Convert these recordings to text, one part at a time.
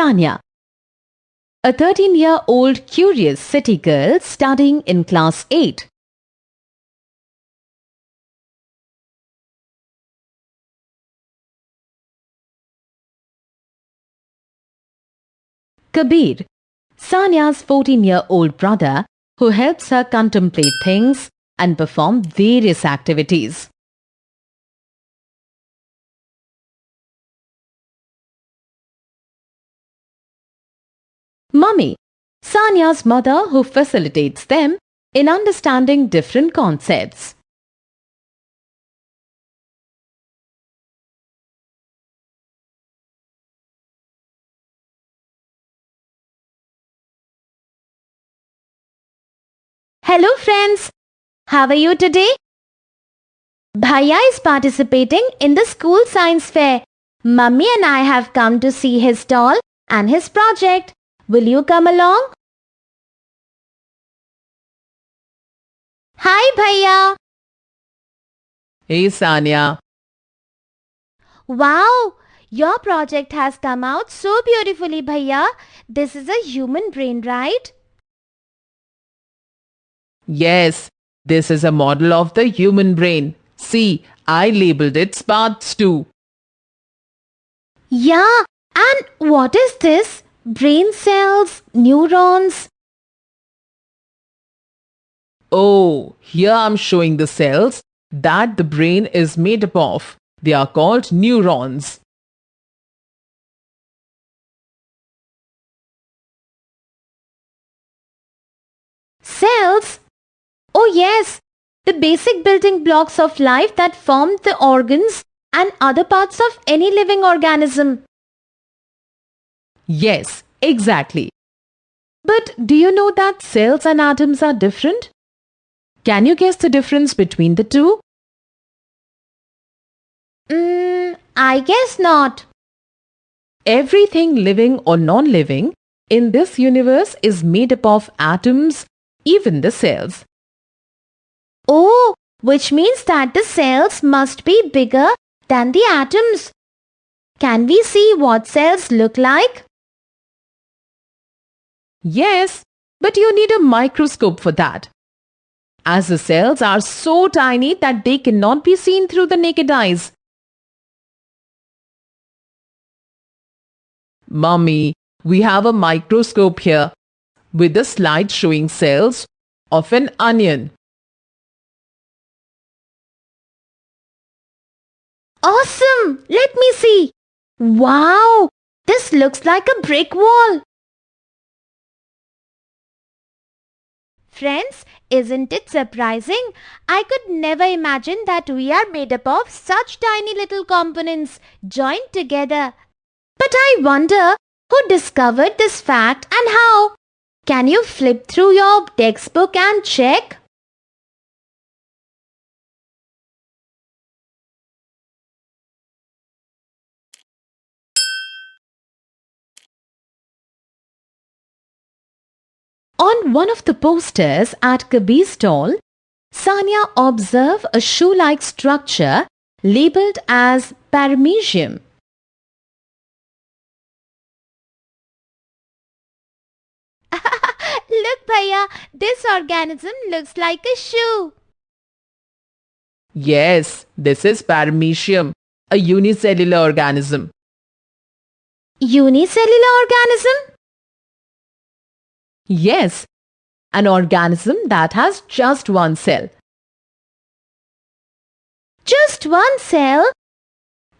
Sanya, a 13-year-old curious city girl studying in class 8. Kabir, Sanya's 14-year-old brother, who helps her contemplate things and perform various activities. Mummy, Sanya's mother, who facilitates them in understanding different concepts. Hello friends, how are you today? Bhaiya is participating in the school science fair. Mummy and I have come to see his stall and his project. Will you come along? Hi Bhaiya. Hey Sanya. Wow, your project has come out so beautifully Bhaiya. This is a human brain, right? Yes, this is a model of the human brain. See, I labeled its parts too. Yeah, and what is this? Brain cells, neurons. Oh, here I'm showing the cells that the brain is made up of. They are called neurons. Cells? Oh yes, the basic building blocks of life that form the organs and other parts of any living organism. Yes, exactly. But do you know that cells and atoms are different? Can you guess the difference between the two? I guess not. Everything living or non-living in this universe is made up of atoms, even the cells. Oh, which means that the cells must be bigger than the atoms. Can we see what cells look like? Yes, but you need a microscope for that, as the cells are so tiny that they cannot be seen through the naked eyes. Mummy, we have a microscope here with a slide showing cells of an onion. Awesome! Let me see. Wow! This looks like a brick wall. Friends, isn't it surprising? I could never imagine that we are made up of such tiny little components joined together. But I wonder who discovered this fact and how? Can you flip through your textbook and check? On one of the posters at Kabir's stall, Sanya observed a shoe-like structure labeled as paramecium. Look, Bhaiya, this organism looks like a shoe. Yes, this is paramecium, a unicellular organism. Unicellular organism? Yes, an organism that has just one cell. Just one cell?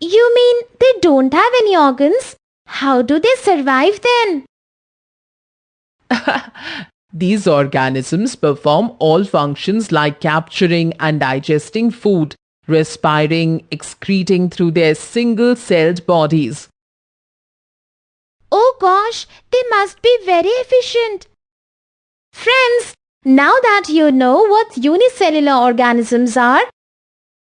You mean they don't have any organs? How do they survive then? These organisms perform all functions like capturing and digesting food, respiring, excreting through their single-celled bodies. Oh gosh, they must be very efficient. Friends, now that you know what unicellular organisms are,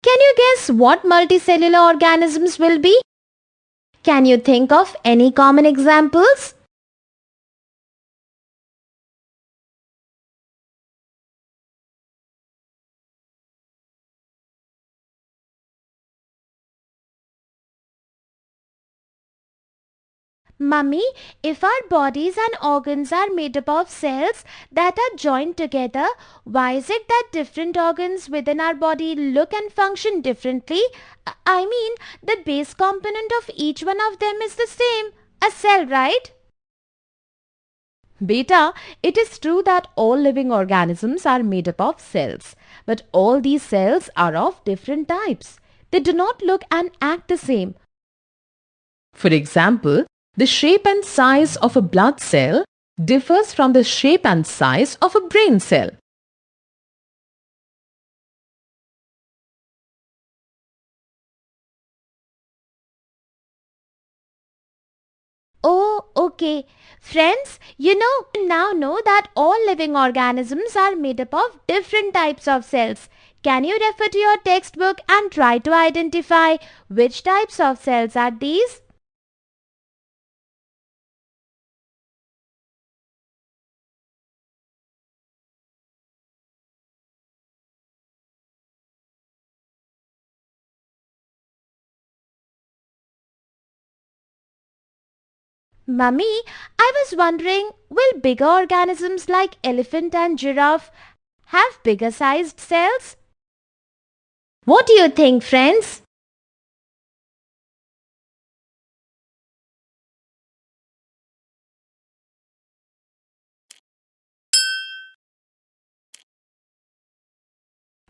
can you guess what multicellular organisms will be? Can you think of any common examples? Mummy, if our bodies and organs are made up of cells that are joined together, why is it that different organs within our body look and function differently? I mean, the base component of each one of them is the same, a cell, right? Beta, it is true that all living organisms are made up of cells, but all these cells are of different types. They do not look and act the same. For example, the shape and size of a blood cell differs from the shape and size of a brain cell. Oh, okay. Friends, you now know that all living organisms are made up of different types of cells. Can you refer to your textbook and try to identify which types of cells are these? Mummy, I was wondering, will bigger organisms like elephant and giraffe have bigger sized cells? What do you think, friends?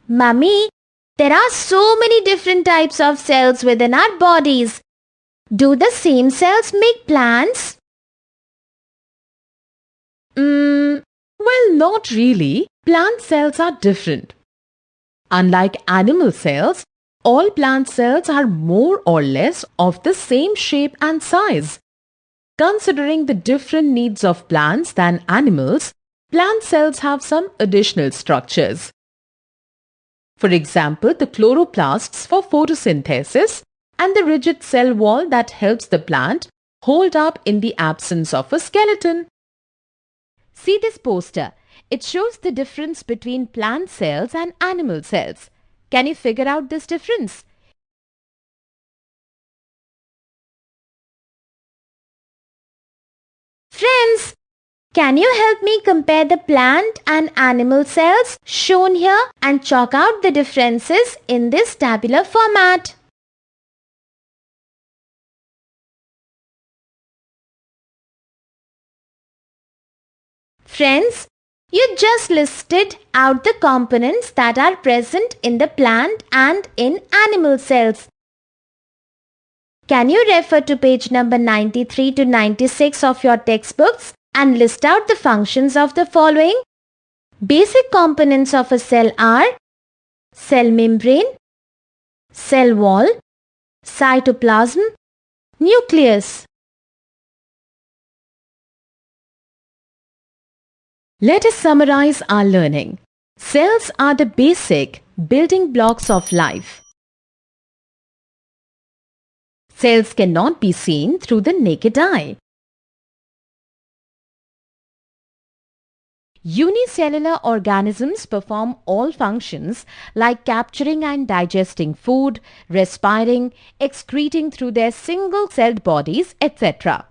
Mummy, there are so many different types of cells within our bodies. Do the same cells make plants? Well, not really. Plant cells are different. Unlike animal cells, all plant cells are more or less of the same shape and size. Considering the different needs of plants than animals, plant cells have some additional structures. For example, the chloroplasts for photosynthesis and the rigid cell wall that helps the plant hold up in the absence of a skeleton. See this poster. It shows the difference between plant cells and animal cells. Can you figure out this difference? Friends, can you help me compare the plant and animal cells shown here and chalk out the differences in this tabular format? Friends, you just listed out the components that are present in the plant and in animal cells. Can you refer to page number 93 to 96 of your textbooks and list out the functions of the following? Basic components of a cell are cell membrane, cell wall, cytoplasm, nucleus. Let us summarize our learning. Cells are the basic building blocks of life. Cells cannot be seen through the naked eye. Unicellular organisms perform all functions like capturing and digesting food, respiring, excreting through their single-celled bodies, etc.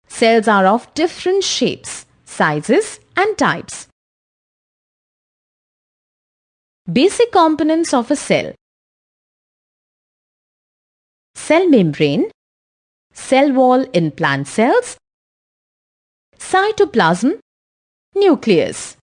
Cells are of different shapes, sizes and types. Basic components of a cell: cell membrane, cell wall in plant cells, cytoplasm, nucleus.